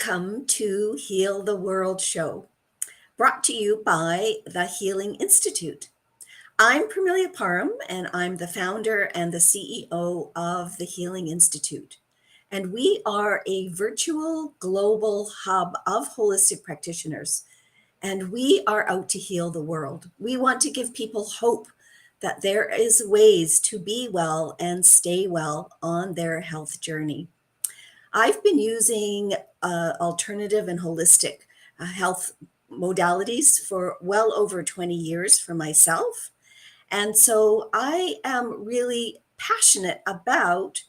Welcome to Heal the World show, brought to you by the Healing Institute. I'm Permelia Parham, and I'm the founder and the CEO of the Healing Institute. And we are a virtual global hub of holistic practitioners, and we are out to heal the world. We want to give people hope that there is ways to be well and stay well on their health journey. I've been using alternative and holistic health modalities for well over 20 years for myself. And so I am really passionate about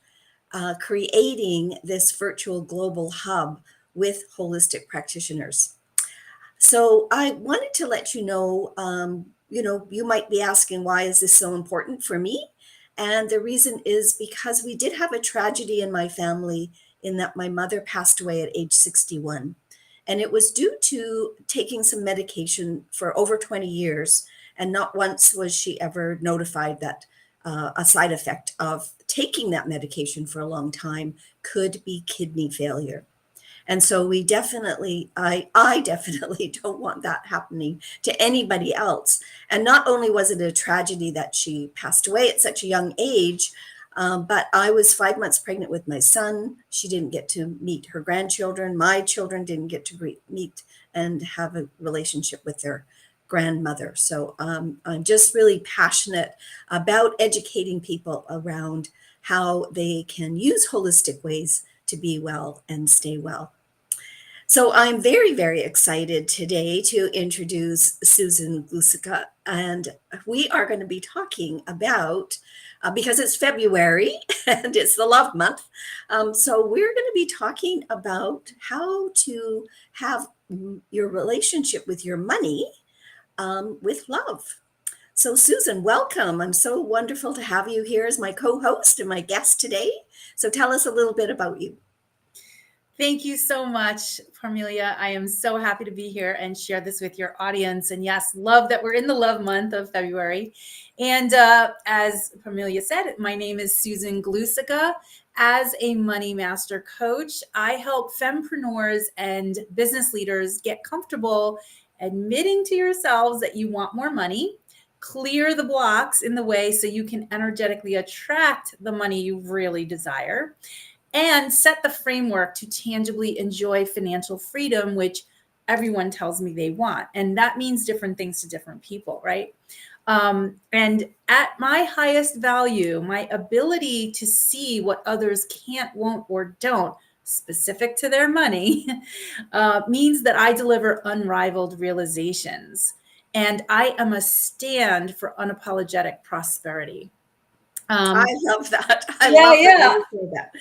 creating this virtual global hub with holistic practitioners. So I wanted to let you know, you might be asking, why is this so important for me? And the reason is because we did have a tragedy in my family in that my mother passed away at age 61. And it was due to taking some medication for over 20 years. And not once was she ever notified that a side effect of taking that medication for a long time could be kidney failure. And so I definitely don't want that happening to anybody else. And not only was it a tragedy that she passed away at such a young age, but I was 5 months pregnant with my son. She didn't get to meet her grandchildren. My children didn't get to meet and have a relationship with their grandmother. So I'm just really passionate about educating people around how they can use holistic ways to be well and stay well. So I'm very, very excited today to introduce Susan Glusica, and we are going to be talking about, because it's February and it's the love month, so we're going to be talking about how to have your relationship with your money with love. So Susan, welcome. I'm so wonderful to have you here as my co-host and my guest today. So tell us a little bit about you. Thank you so much, Parmelia. I am so happy to be here and share this with your audience. And yes, love that we're in the love month of February. And as Parmelia said, my name is Susan Glusica. As a money master coach, I help fempreneurs and business leaders get comfortable admitting to yourselves that you want more money, clear the blocks in the way so you can energetically attract the money you really desire, and set the framework to tangibly enjoy financial freedom, which everyone tells me they want. And that means different things to different people, right? And at my highest value, my ability to see what others can't, won't, or don't, specific to their money, means that I deliver unrivaled realizations. And I am a stand for unapologetic prosperity. I love that. I Yeah, love the way yeah. you say that.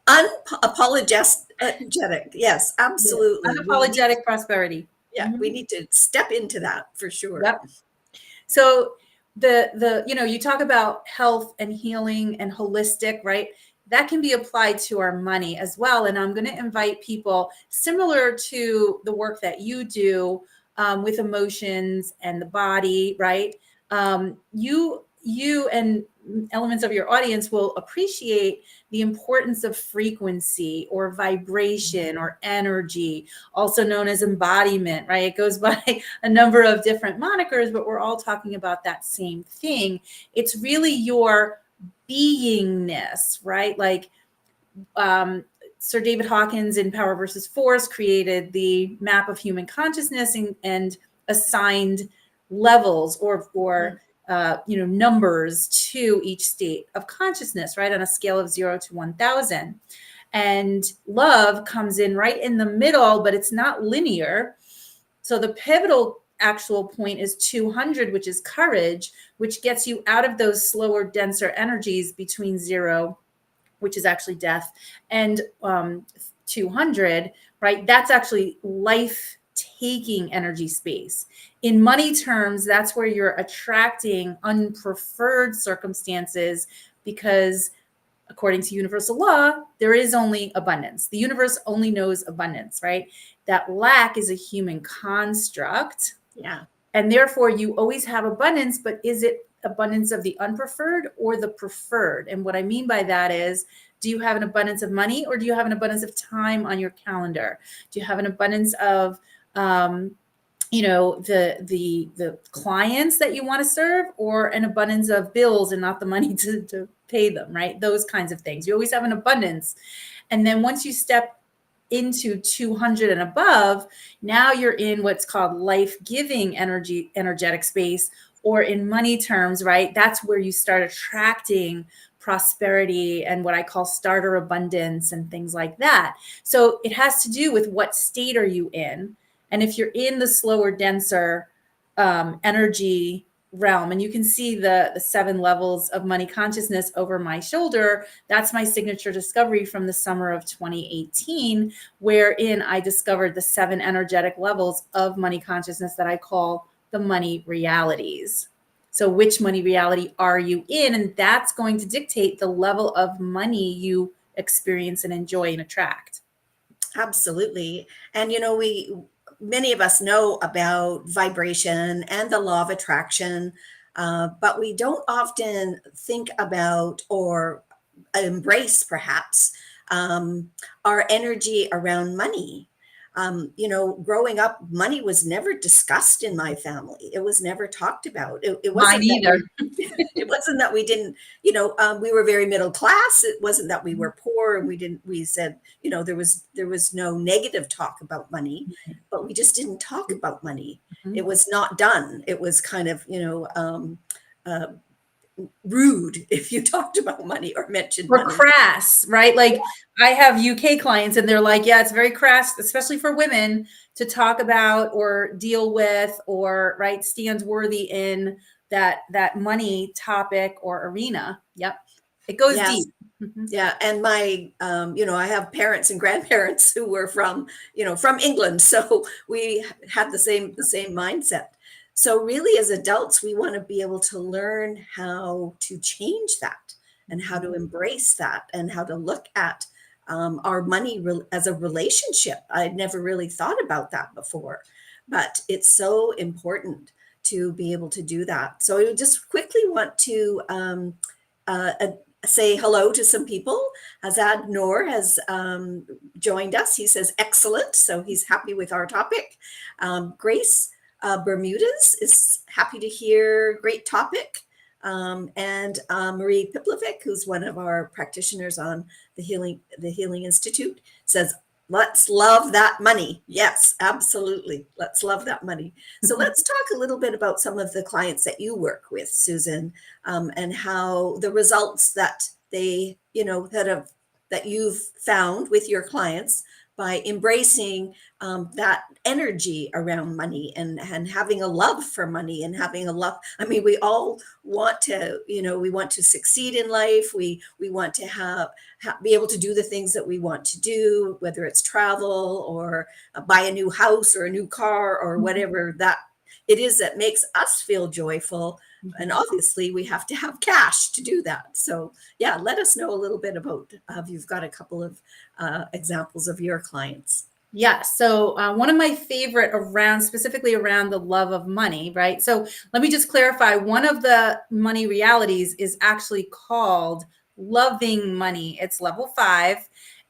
Unapologetic. Yes, absolutely. Unapologetic prosperity. We need to step into that for sure. Yep. So you talk about health and healing and holistic, right? That can be applied to our money as well. And I'm going to invite people similar to the work that you do with emotions and the body, right? You and elements of your audience will appreciate the importance of frequency or vibration or energy, also known as embodiment, right? It goes by a number of different monikers, but we're all talking about that same thing. It's really your beingness, right? Like Sir David Hawkins in Power versus Force created the map of human consciousness and assigned levels or numbers to each state of consciousness, right, on a scale of 0 to 1,000. And love comes in right in the middle, but it's not linear. So the pivotal actual point is 200, which is courage, which gets you out of those slower, denser energies between 0, which is actually death, and 200, right? That's actually life taking energy space. In money terms, that's where you're attracting unpreferred circumstances because according to universal law, there is only abundance. The universe only knows abundance, right? That lack is a human construct. Yeah. And therefore you always have abundance, but is it abundance of the unpreferred or the preferred? And what I mean by that is Do you have an abundance of money, or do you have an abundance of time on your calendar? Do you have an abundance of the clients that you want to serve, or an abundance of bills and not the money to pay them, right? Those kinds of things. You always have an abundance. And then once you step into 200 and above, now you're in what's called life-giving energetic space, or in money terms, right? That's where you start attracting prosperity and what I call starter abundance and things like that. So it has to do with what state are you in. And if you're in the slower, denser energy realm, and you can see the 7 levels of money consciousness over my shoulder, that's my signature discovery from the summer of 2018, wherein I discovered the 7 energetic levels of money consciousness that I call the money realities. So which money reality are you in? And that's going to dictate the level of money you experience and enjoy and attract. Absolutely. And many of us know about vibration and the law of attraction, but we don't often think about or embrace perhaps our energy around money. Growing up, money was never discussed in my family. It was never talked about. It Mine wasn't that either. it wasn't that we didn't, we were very middle class. It wasn't that we were poor and we said, there was no negative talk about money, but we just didn't talk about money. Mhm. It was not done. It was kind of, rude if you talked about money or mentioned Or money. crass, right? Like I have UK clients and they're like, yeah, it's very crass, especially for women, to talk about or deal with, or right, stands worthy in that money topic or arena. Yep. It goes Yes. deep. Mhm. Yeah, and my, I have parents and grandparents who were from England, so we had the same mindset. So really, as adults, we want to be able to learn how to change that, and how to embrace that, and how to look at our money as a relationship. I'd never really thought about that before, but it's so important to be able to do that. So I would just quickly want to uh, say hello to some people. Azad Noor has joined us. He says excellent, so he's happy with our topic. Grace Bermudez is happy to hear great topic. And Marie Piplovic, who's one of our practitioners on the Healing Institute, says, let's love that money. Yes, absolutely. Let's love that money. So let's talk a little bit about some of the clients that you work with, Susan, and how the results that they, that you've found with your clients by embracing that energy around money, and having a love for money, and having a love. I mean, we all want to, we want to succeed in life. We want to be able to do the things that we want to do, whether it's travel or buy a new house or a new car or whatever that it is that makes us feel joyful. And obviously we have to have cash to do that. So yeah, let us know a little bit about, you've got a couple of examples of your clients. Yeah. So one of my favorite specifically around the love of money, right? So let me just clarify. One of the money realities is actually called loving money. It's level 5.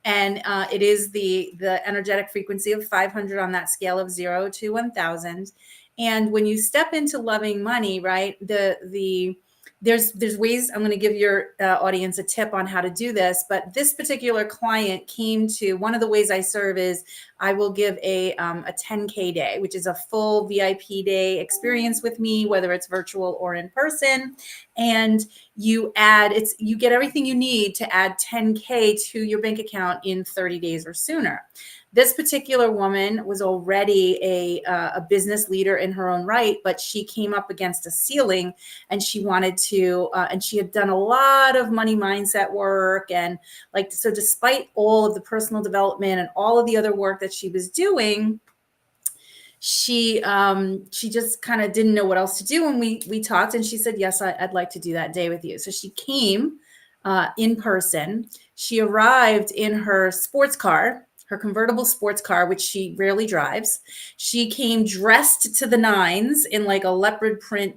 And it is the energetic frequency of 500 on that scale of 0 to 1000. And when you step into loving money, right, there's ways. I'm going to give your audience a tip on how to do this. But this particular client came to, one of the ways I serve is I will give a 10K day, which is a full VIP day experience with me, whether it's virtual or in person. And you get everything you need to add 10K to your bank account in 30 days or sooner. This particular woman was already a business leader in her own right, but she came up against a ceiling, and she wanted to, and she had done a lot of money mindset work. And so despite all of the personal development and all of the other work that she was doing, she just kind of didn't know what else to do. And we talked, and she said, yes, I'd like to do that day with you. So she came in person. She arrived in her sports car, her convertible sports car, which she rarely drives. She came dressed to the nines in like a leopard print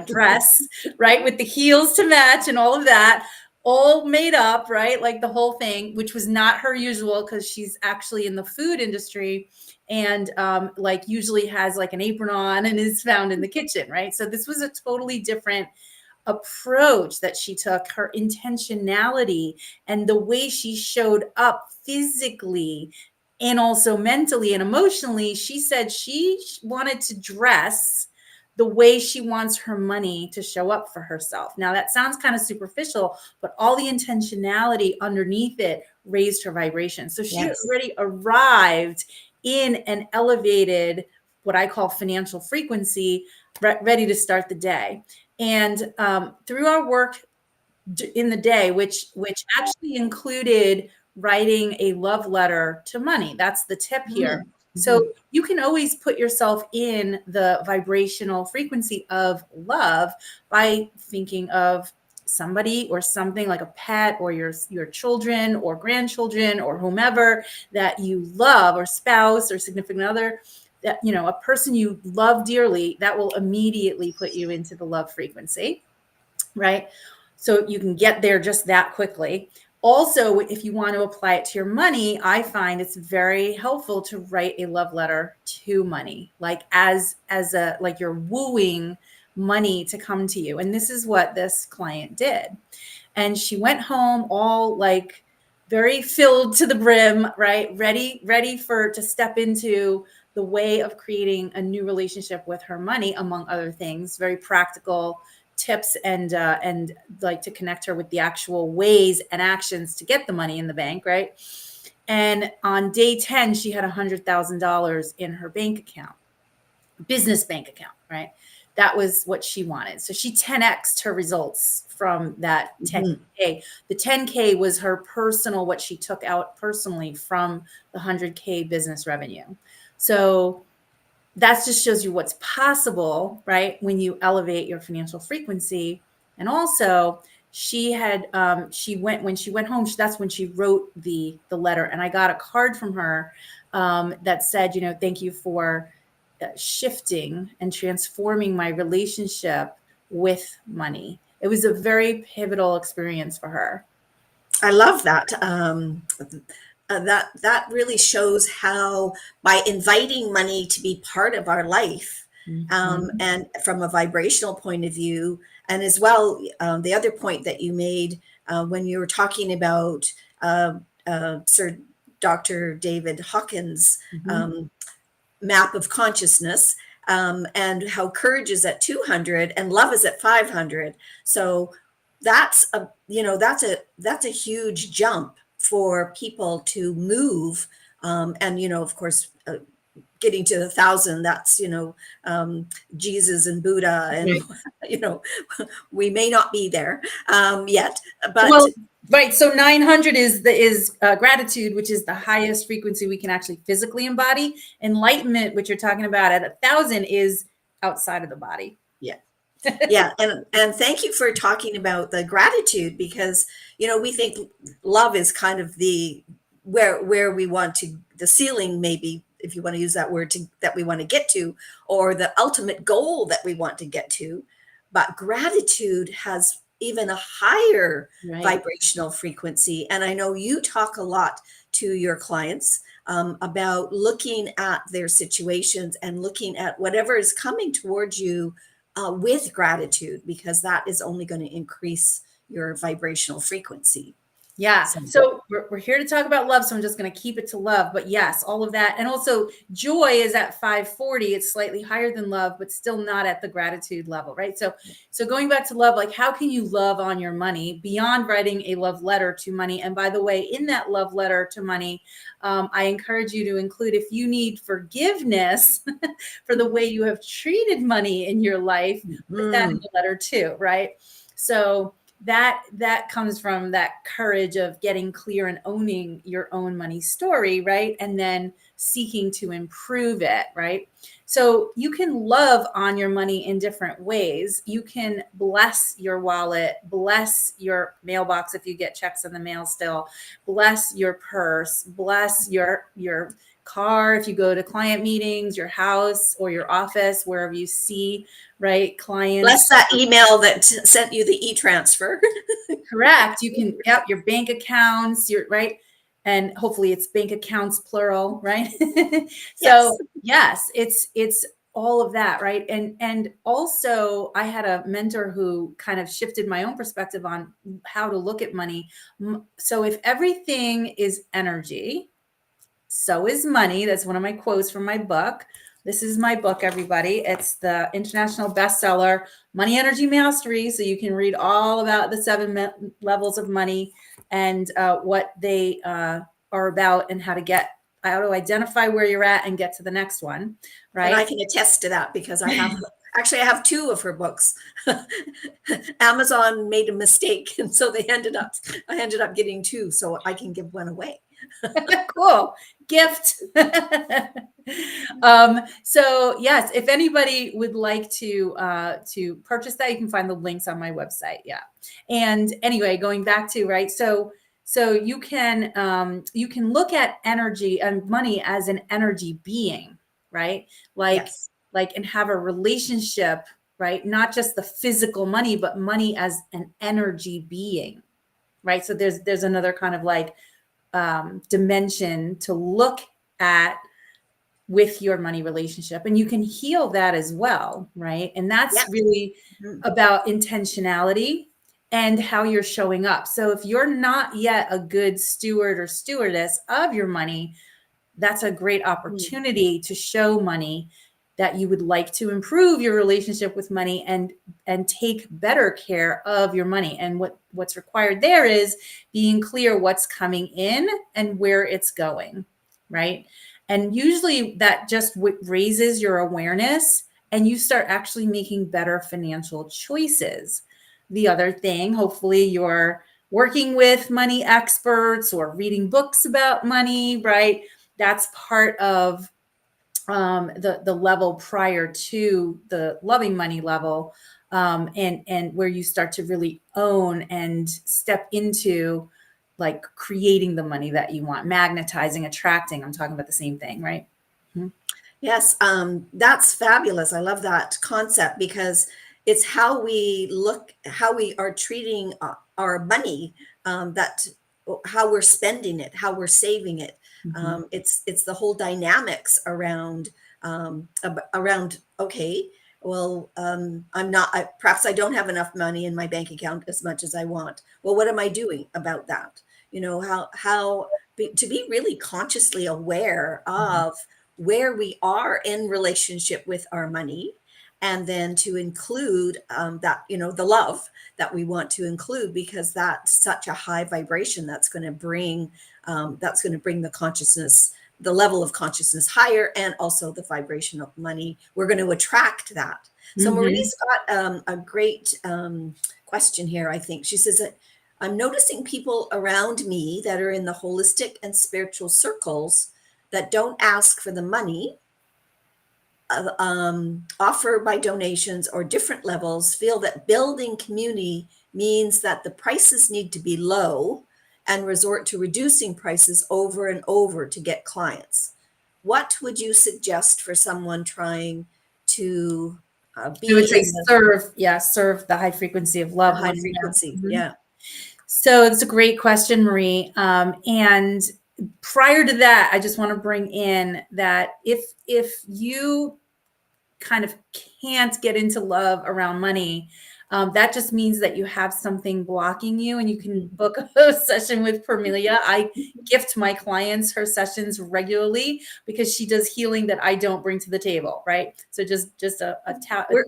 dress, right, with the heels to match and all of that. all made up, right? Like the whole thing, which was not her usual because she's actually in the food industry and like usually has like an apron on and is found in the kitchen, right? So this was a totally different approach that she took, her intentionality and the way she showed up physically and also mentally and emotionally. She said she wanted to dress the way she wants her money to show up for herself. Now, that sounds kind of superficial, but all the intentionality underneath it raised her vibration. So she Yes. already arrived in an elevated, what I call financial frequency, ready to start the day. And through our work in the day, which actually included writing a love letter to money. That's the tip here. So Mm-hmm. you can always put yourself in the vibrational frequency of love by thinking of somebody or something like a pet or your children or grandchildren or whomever that you love, or spouse or significant other, that, you know, a person you love dearly, that will immediately put you into the love frequency, right? So you can get there just that quickly. Also, if you want to apply it to your money, I find it's very helpful to write a love letter to money, like as a, like you're wooing money to come to you. And this is what this client did. And she went home all like very filled to the brim, right? Ready for to step into the way of creating a new relationship with her money, among other things, very practical tips and like to connect her with the actual ways and actions to get the money in the bank, right? And on day 10, she had $100,000 in her bank account, business bank account, right? That was what she wanted. So she 10x'd her results from that 10K. The 10K was her personal, what she took out personally from the 100K business revenue. So that just shows you what's possible, right? When you elevate your financial frequency. And also she had, when she went home, that's when she wrote the letter. And I got a card from her that said, you know, thank you for shifting and transforming my relationship with money. It was a very pivotal experience for her. I love that. That really shows how by inviting money to be part of our life, and from a vibrational point of view, and as well, the other point that you made when you were talking about Sir Dr. David Hawkins' map of consciousness, and how courage is at 200 and love is at 500. So that's a, you know, that's a huge jump for people to move, and you know, of course, getting to 1,000, that's, you know, Jesus and Buddha, and Right. you know, we may not be there yet, but Well, right. So 900 is gratitude, which is the highest frequency we can actually physically embody. Enlightenment, which you're talking about at 1,000, is outside of the body. yeah. Yeah, and thank you for talking about the gratitude, because you know, we think love is kind of the where we want to, the ceiling, maybe, if you want to use that word, to that we want to get to, or the ultimate goal that we want to get to. But gratitude has even a higher Right. vibrational frequency, and I know you talk a lot to your clients about looking at their situations and looking at whatever is coming towards you with gratitude, because that is only going to increase your vibrational frequency. Yeah. So, So we're here to talk about love. So I'm just going to keep it to love. But yes, all of that. And also joy is at 540. It's slightly higher than love, but still not at the gratitude level, right? So going back to love, like how can you love on your money beyond writing a love letter to money? And by the way, in that love letter to money, I encourage you to include, if you need forgiveness for the way you have treated money in your life, put that in the letter too, right? So that comes from that courage of getting clear and owning your own money story, right? And then seeking to improve it, right? So you can love on your money in different ways. You can bless your wallet, bless your mailbox if you get checks in the mail still, bless your purse, bless your car if you go to client meetings, your house or your office, wherever you see, right, clients. Bless that email that sent you the e-transfer. Correct. You can, yep, your bank accounts, your right. And hopefully it's bank accounts plural, right? So yes, it's all of that, right? And also I had a mentor who kind of shifted my own perspective on how to look at money. So if everything is energy, so is money. That's one of my quotes from my book. This is my book, everybody. It's the international bestseller, Money Energy Mastery. So you can read all about the 7 levels of money and what they are about and how to identify where you're at and get to the next one, right? And I can attest to that because I have 2 of her books. Amazon made a mistake, and so I ended up getting 2, so I can give one away. Cool gift. So yes, if anybody would like to purchase that, you can find the links on my website. Yeah. And anyway, going back to, right. So you can look at energy and money as an energy being, right? And have a relationship, right? Not just the physical money, but money as an energy being, right? So there's another kind of dimension to look at with your money relationship, and you can heal that as well, right? And that's really about intentionality and how you're showing up. So if you're not yet a good steward or stewardess of your money, that's a great opportunity to show money that you would like to improve your relationship with money and take better care of your money. And what's required there is being clear what's coming in and where it's going, right? And usually that just raises your awareness and you start actually making better financial choices. The other thing, hopefully you're working with money experts or reading books about money, right? That's part of the level prior to the loving money level, and where you start to really own and step into creating the money that you want, magnetizing, attracting. I'm talking about the same thing, right? Mm-hmm. Yes, that's fabulous. I love that concept because it's how we are treating our money, how we're spending it, how we're saving it. Mm-hmm. It's the whole dynamics around okay, well, perhaps I don't have enough money in my bank account as much as I want. Well, what am I doing about that? To be really consciously aware of where we are in relationship with our money, and then to include that, the love that we want to include, because that's such a high vibration that's going to bring the consciousness, the level of consciousness higher, and also the vibration of money. We're going to attract that. So Marie's got a great question here. I think she says that I'm noticing people around me that are in the holistic and spiritual circles that don't ask for the money, offer by donations or different levels, feel that building community means that the prices need to be low and resort to reducing prices over and over to get clients. What would you suggest for someone trying to be? I would say serve the high frequency of love. High frequency, yeah. So it's a great question, Marie. And prior to that, I just want to bring in that if you kind of can't get into love around money, that just means that you have something blocking you, and you can book a session with Parmelia. I gift my clients her sessions regularly because she does healing that I don't bring to the table, right? So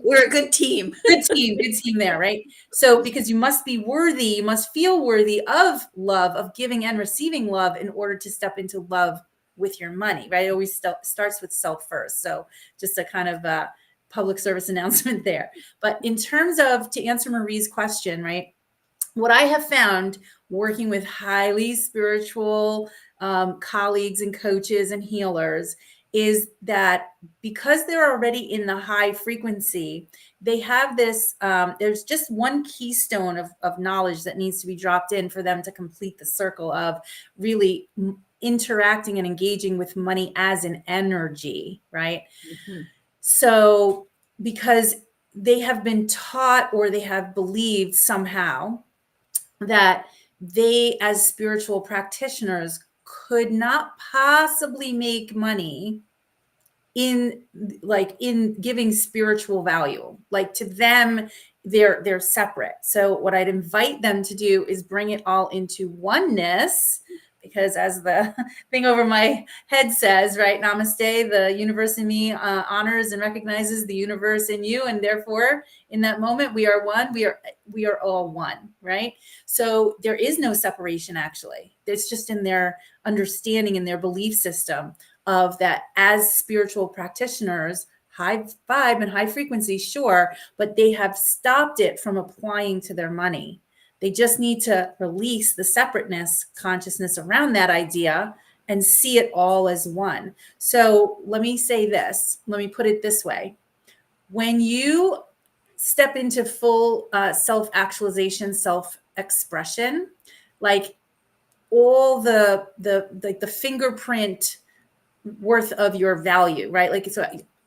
we're a good team. Good team there, right? So because you must be worthy, you must feel worthy of love, of giving and receiving love in order to step into love with your money, right? It always starts with self first. So just a kind of public service announcement there. But in terms of, to answer Marie's question, right? What I have found working with highly spiritual colleagues and coaches and healers is that because they're already in the high frequency, they have this, there's just one keystone of knowledge that needs to be dropped in for them to complete the circle of really interacting and engaging with money as an energy, right? Mhm. So because they have been taught or they have believed somehow that they, as spiritual practitioners, could not possibly make money in giving spiritual value. Like, to them, they're separate. So what I'd invite them to do is bring it all into oneness, because as the thing over my head says, right, namaste, the universe in me honors and recognizes the universe in you, and therefore in that moment we are one. We are all one, right? So there is no separation, actually. It's just in their understanding, in their belief system, of that as spiritual practitioners, high vibe and high frequency, sure, but they have stopped it from applying to their money. They just need to release the separateness consciousness around that idea and see it all as one. So let me say this, let me put it this way. When you step into full self-actualization, self-expression, like all the fingerprint worth of your value, right? Like, so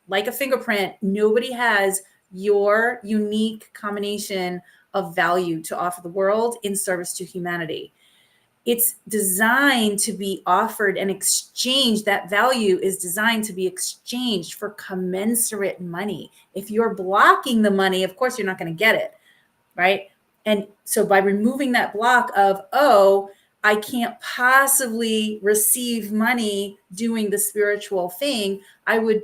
like a fingerprint, nobody has your unique combination of value to offer the world in service to humanity. It's designed to be offered and exchanged. That value is designed to be exchanged for commensurate money. If you're blocking the money, of course, you're not going to get it, right? And so by removing that block of, oh, I can't possibly receive money doing the spiritual thing, I would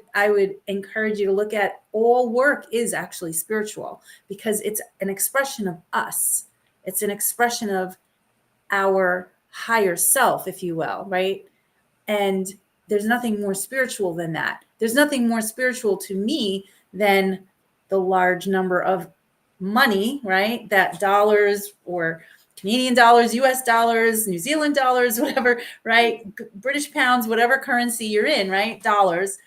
encourage you to look at all work is actually spiritual, because it's an expression of us. It's an expression of our higher self, if you will, right? And there's nothing more spiritual than that. There's nothing more spiritual to me than the large number of money, right? That dollars or Canadian dollars, US dollars, New Zealand dollars, whatever, right? British pounds, whatever currency you're in, right? Dollars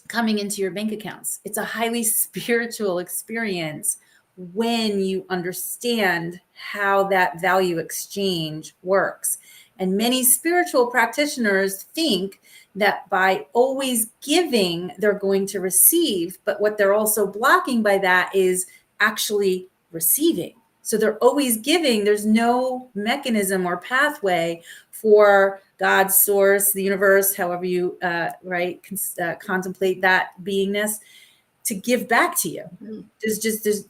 coming into your bank accounts. It's a highly spiritual experience when you understand how that value exchange works. And many spiritual practitioners think that by always giving, they're going to receive. But what they're also blocking by that is actually receiving. So they're always giving. There's no mechanism or pathway for God's source, the universe, however you contemplate that beingness, to give back to you.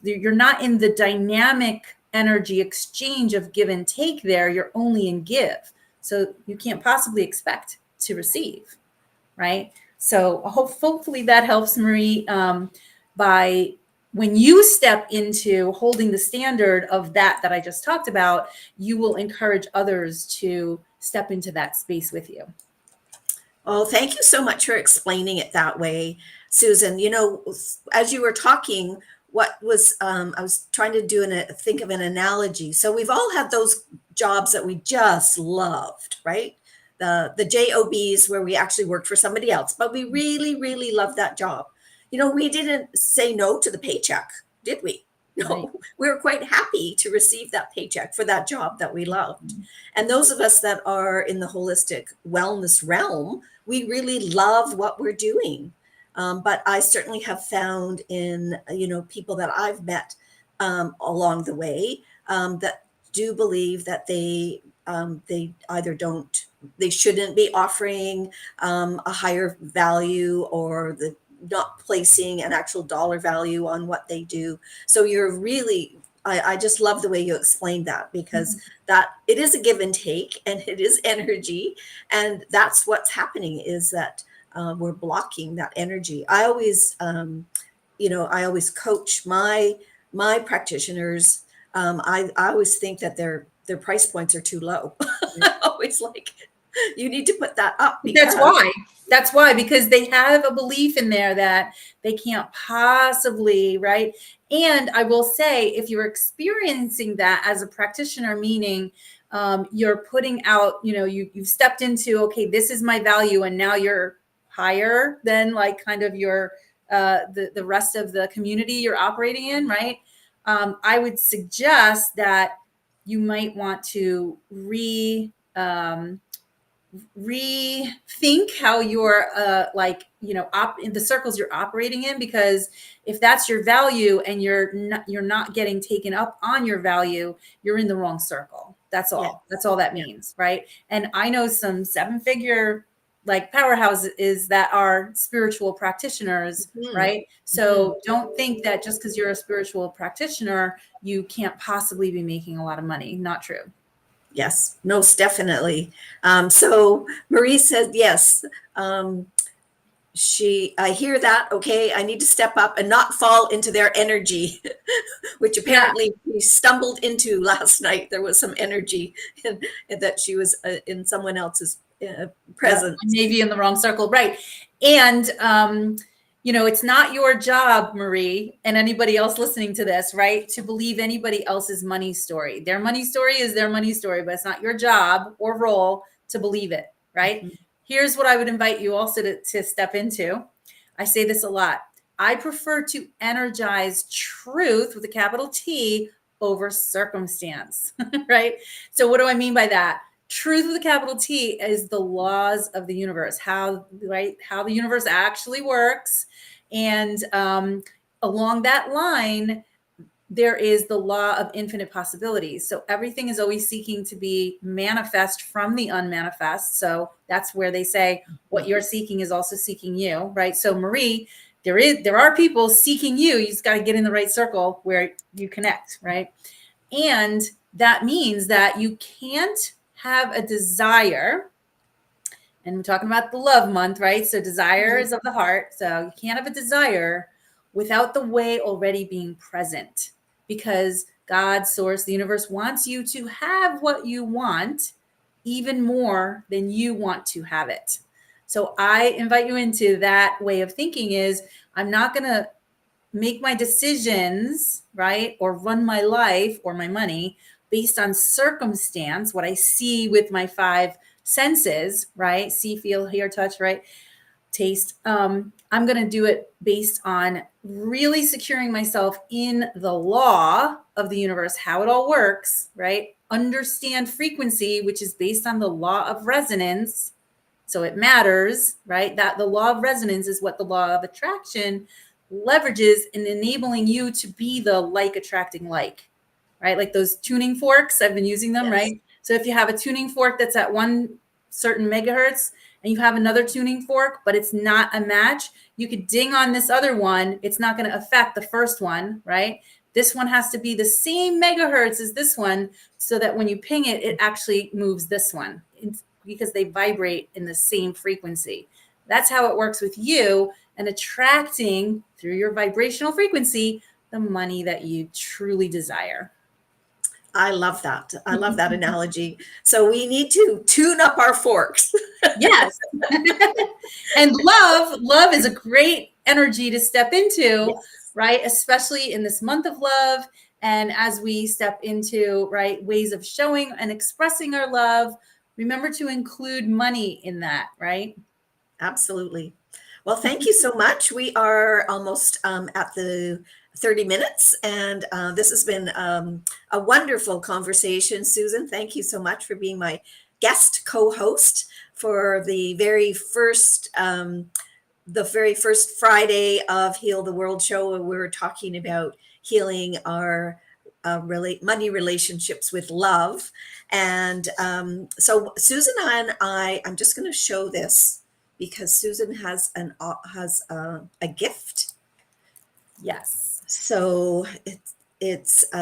You're not in the dynamic energy exchange of give and take there. You're only in give. So you can't possibly expect to receive, right? So hopefully that helps, Marie, by when you step into holding the standard of that I just talked about, you will encourage others to step into that space with you. Oh, thank you so much for explaining it that way, Susan. You know, as you were talking, what was I was trying to think of an analogy. So we've all had those jobs that we just loved, right? The jobs where we actually worked for somebody else, but we really, really loved that job. You know, we didn't say no to the paycheck, did we? No, Right. we were quite happy to receive that paycheck for that job that we loved. And those of us that are in the holistic wellness realm, we really love what we're doing. But I certainly have found in, people that I've met along the way that do believe that they either they shouldn't be offering a higher value, or not placing an actual dollar value on what they do. So you're really, I just love the way you explained that, because that it is a give and take, and it is energy. And that's what's happening, is that we're blocking that energy. I always, I always coach my practitioners. I always think that their price points are too low. I always like, you need to put that up. That's why, because they have a belief in there that they can't possibly, right? And I will say, if you're experiencing that as a practitioner, meaning you're putting out, you've stepped into, okay, this is my value, and now you're higher than like kind of your the rest of the community you're operating in, right? I would suggest that you might want to rethink how you're in the circles you're operating in, because if that's your value and you're not getting taken up on your value, you're in the wrong circle. That's all. Yes. That's all that means, right? And I know some 7-figure like powerhouses that are spiritual practitioners, right? So don't think that just because you're a spiritual practitioner, you can't possibly be making a lot of money. Not true. Yes, most definitely. So Marie said, yes, I hear that. Okay, I need to step up and not fall into their energy, which apparently we stumbled into last night. There was some energy that she was in someone else's presence. Maybe in the wrong circle, right? And it's not your job, Marie, and anybody else listening to this, right, to believe anybody else's money story. Their money story is their money story, but it's not your job or role to believe it, right? Mm-hmm. Here's what I would invite you also to step into. I say this a lot. I prefer to energize truth with a capital T over circumstance, right? So what do I mean by that? Truth with a capital T is the laws of the universe, how the universe actually works. And along that line, there is the law of infinite possibilities. So everything is always seeking to be manifest from the unmanifest. So that's where they say what you're seeking is also seeking you, right? So Marie, there are people seeking you. You just got to get in the right circle where you connect, right? And that means that you can't have a desire, and we're talking about the love month, right? So desire is of the heart. So you can't have a desire without the way already being present, because God, source, the universe wants you to have what you want even more than you want to have it. So I invite you into that way of thinking. Is I'm not going to make my decisions, right, or run my life or my money based on circumstance, what I see with my 5 senses, right? See, feel, hear, touch, right? Taste. I'm going to do it based on really securing myself in the law of the universe, how it all works, right? Understand frequency, which is based on the law of resonance. So it matters, right? That the law of resonance is what the law of attraction leverages in enabling you to be the like attracting like, right? Like those tuning forks, I've been using them, yes. Right? So if you have a tuning fork that's at one certain megahertz and you have another tuning fork, but it's not a match, you could ding on this other one. It's not going to affect the first one, right? This one has to be the same megahertz as this one so that when you ping it, it actually moves this one. It's because they vibrate in the same frequency. That's how it works with you and attracting through your vibrational frequency the money that you truly desire. I love that. I love that analogy. So we need to tune up our forks. Yes. And love is a great energy to step into, yes. Right? Especially in this month of love. And as we step into, right, ways of showing and expressing our love, remember to include money in that, right? Absolutely. Well, thank you so much. We are almost at the 30 minutes, and this has been a wonderful conversation. Susan, thank you so much for being my guest co-host for the very first Friday of Heal the World show, where we were talking about healing our money relationships with love. And so Susan and I'm just going to show this because Susan has a gift. Yes. So it's do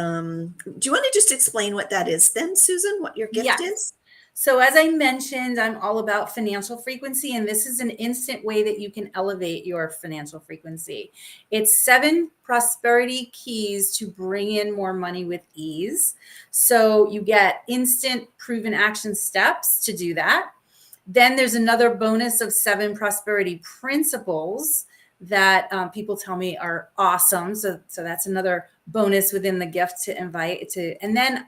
you want to just explain what that is then, Susan, what your gift is? So as I mentioned, I'm all about financial frequency, and this is an instant way that you can elevate your financial frequency. It's 7 prosperity keys to bring in more money with ease. So you get instant proven action steps to do that. Then there's another bonus of 7 prosperity principles that people tell me are awesome. So that's another bonus within the gift to invite to. And then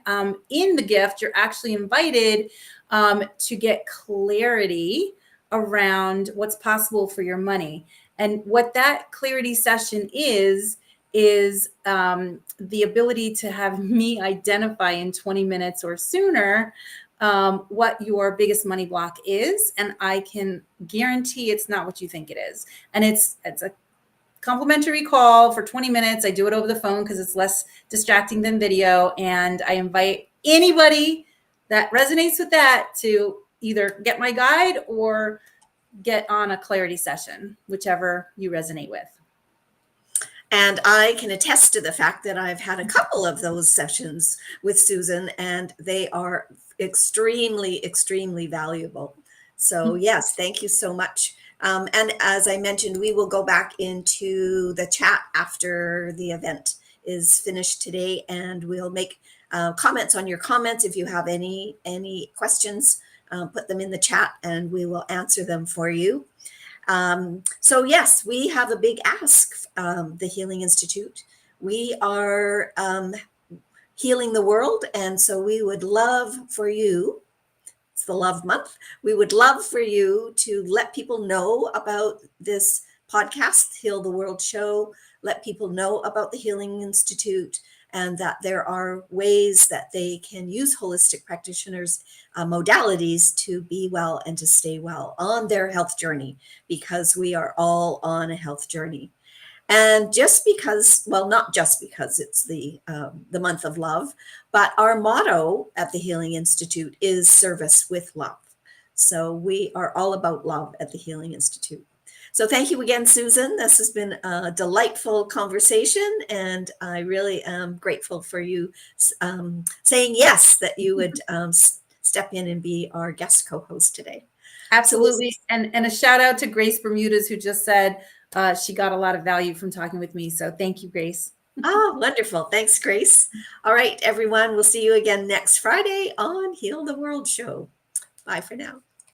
in the gift, you're actually invited to get clarity around what's possible for your money. And what that clarity session is the ability to have me identify in 20 minutes or sooner what your biggest money block is. And I can guarantee it's not what you think it is. And it's a complimentary call for 20 minutes. I do it over the phone because it's less distracting than video. And I invite anybody that resonates with that to either get my guide or get on a clarity session, whichever you resonate with. And I can attest to the fact that I've had a couple of those sessions with Susan, and they are extremely, extremely valuable. So yes, thank you so much. And as I mentioned, we will go back into the chat after the event is finished today, and we'll make comments on your comments. If you have any questions, put them in the chat and we will answer them for you. So yes, we have a big ask, the Healing Institute. We are healing the world, and so we would love for you, it's the Love Month, we would love for you to let people know about this podcast, Heal the World Show, let people know about the Healing Institute, and that there are ways that they can use holistic practitioners' modalities to be well and to stay well on their health journey, because we are all on a health journey. And just because, well, not just because it's the month of love, but our motto at the Healing Institute is service with love. So we are all about love at the Healing Institute. So thank you again, Susan. This has been a delightful conversation, and I really am grateful for you saying yes, that you would step in and be our guest co-host today. Absolutely. And a shout out to Grace Bermudez, who just said she got a lot of value from talking with me. So thank you, Grace. Oh, wonderful. Thanks, Grace. All right, everyone. We'll see you again next Friday on Heal the World Show. Bye for now.